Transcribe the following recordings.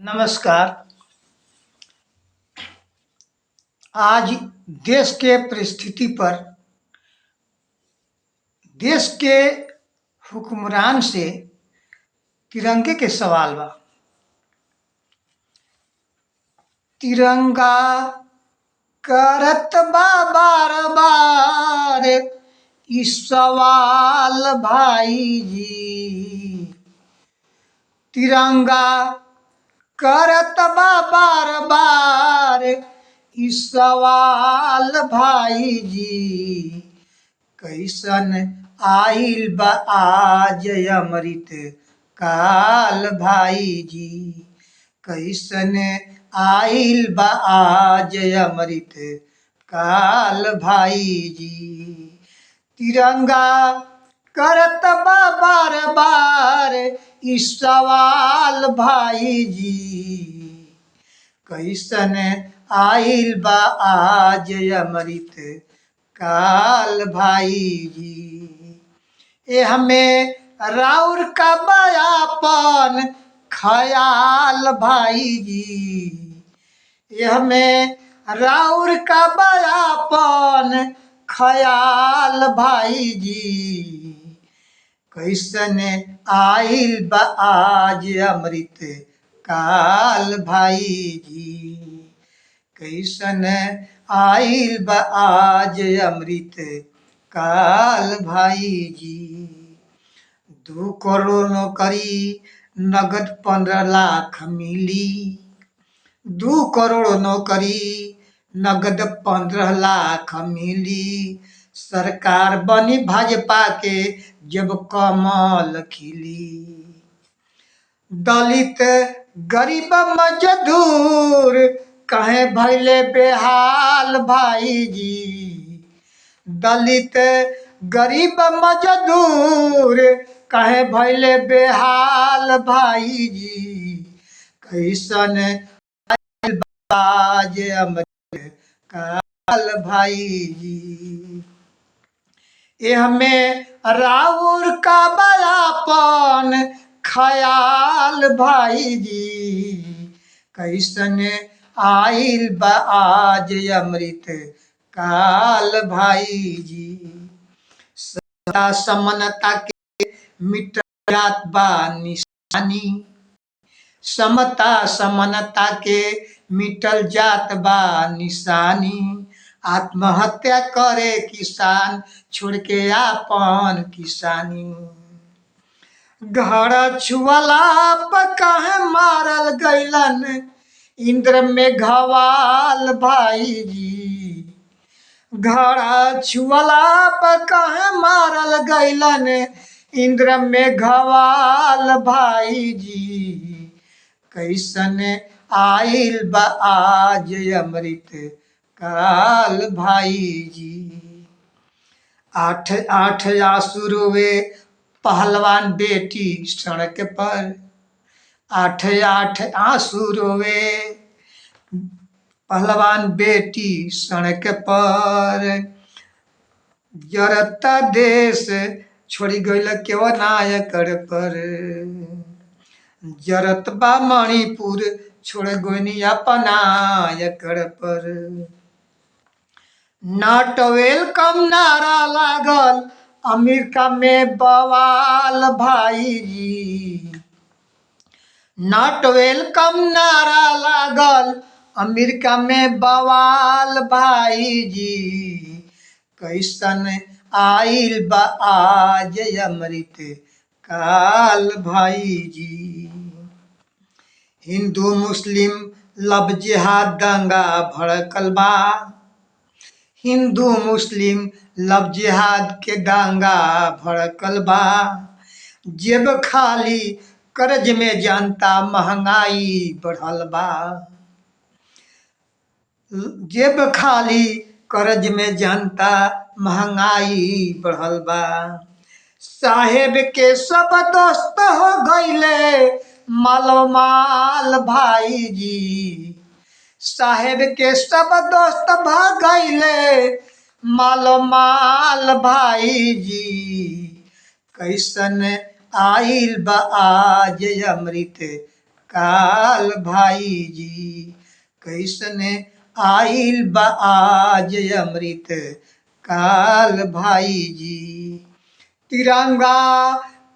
नमस्कार। आज देश के परिस्थिति पर देश के हुक्मरान से तिरंगे के सवाल बा। तिरंगा करत बा बार बार ई सवाल भाई जी। तिरंगा करत बा बार बार ई सवाल भाई जी। कैसन आइल बा आज अमृत काल भाई जी। कैसन आइल बा आज अमृत काल भाई जी। तिरंगा करत बा बार बार ई सवाल भाई जी। कैसन आइल बा आज अमृत काल भाई जी। ए हमें राउर का बयापन ख्याल भाई जी। ए हमें राउर का बयापन ख्याल भाई जी। कैसन आइल बा आज अमृत काल भाई जी। कैसन आइल बा आज अमृत काल भाई जी। 2 करोड़ नौकरी नगद 15 लाख मिली। 2 करोड़ नौकरी नगद 15 लाख मिली। सरकार बनी भाजपा के जब कमल खिली। दलित गरीब मजदूर कहे भैले बेहाल भाई जी। दलित गरीब मजदूर कहे भैले बेहाल भाई जी। कैसन आज अमृत काल भाई जी। ए हमें राउर का बयापन ख्याल भाई जी। कैसन आइल बा आज अमृत काल भाई जी। सदा समनता के मिट जात बा निशानी। समता समनता के मिटल जात बा निशानी। आत्महत्या करे किसान छोड़ के आपन किसानी। घर छुअला पर काहे मारल गइलन इंद्र में घवाल भाई जी। घर छुअला पर काहे मारल गइलन इंद्र में घवाल भाई जी। कैसन आइल बा आज अमृत काल भाई जी। आठ आठ आंसू रोवे पहलवान बेटी सड़क पर। आठ आठ आंसू रोवे पहलवान बेटी सड़क पर। जरता देश छोड़ी गइल केव नायकर पर। जरत बा मणिपुर छोड़ गोनी अपना यकर पर। नॉट वेलकम नारा लागल अमेरिका में बवाल भाई जी। नॉट वेलकम नारा लागल अमेरिका में बवाल भाई जी। कैसन आइल बा आज अमृत काल भाई जी। हिंदू मुस्लिम लव जिहाद दंगा भड़कल बा। हिंदू मुस्लिम लव जिहाद के दंगा भड़कल बा। जेब खाली कर्ज में जनता महंगाई बढ़ल बा। जेब खाली कर्ज में जनता महंगाई बढ़ल बा। साहेब के सब दोस्त हो गइले मालो माल भाई जी। साहेब के सब दोस्त भाग गइले मालो माल भाई जी। कैसन आइल बा आज अमृत काल भाई जी। कैसने आइल बा आज अमृत काल भाई जी। तिरंगा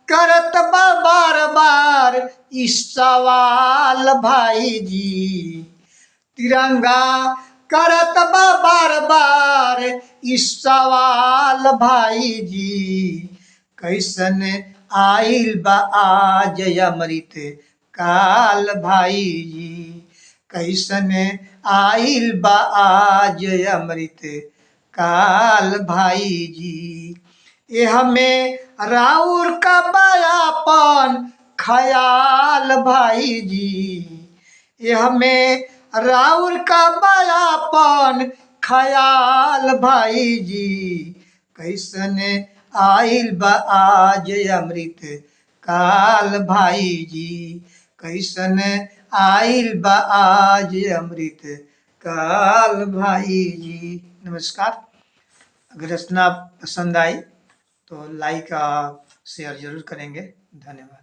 करत बा बार बार इस सवाल भाई जी। तिरंगा करत बा बार बार इस सवाल भाई जी। कैसन आइल बा आज अमृत काल भाई जी। कैसन आइल बा आज अमृत काल भाई जी। ये हमें राउर का बयापन ख्याल भाई जी। ये हमें राउर का बयापन ख्याल भाई जी। कैसन आइल बा आज अमृत काल भाई जी। कैसन आइल बा आज अमृत काल भाई जी। नमस्कार। अगर रचना पसंद आई तो लाइक शेयर जरूर करेंगे। धन्यवाद।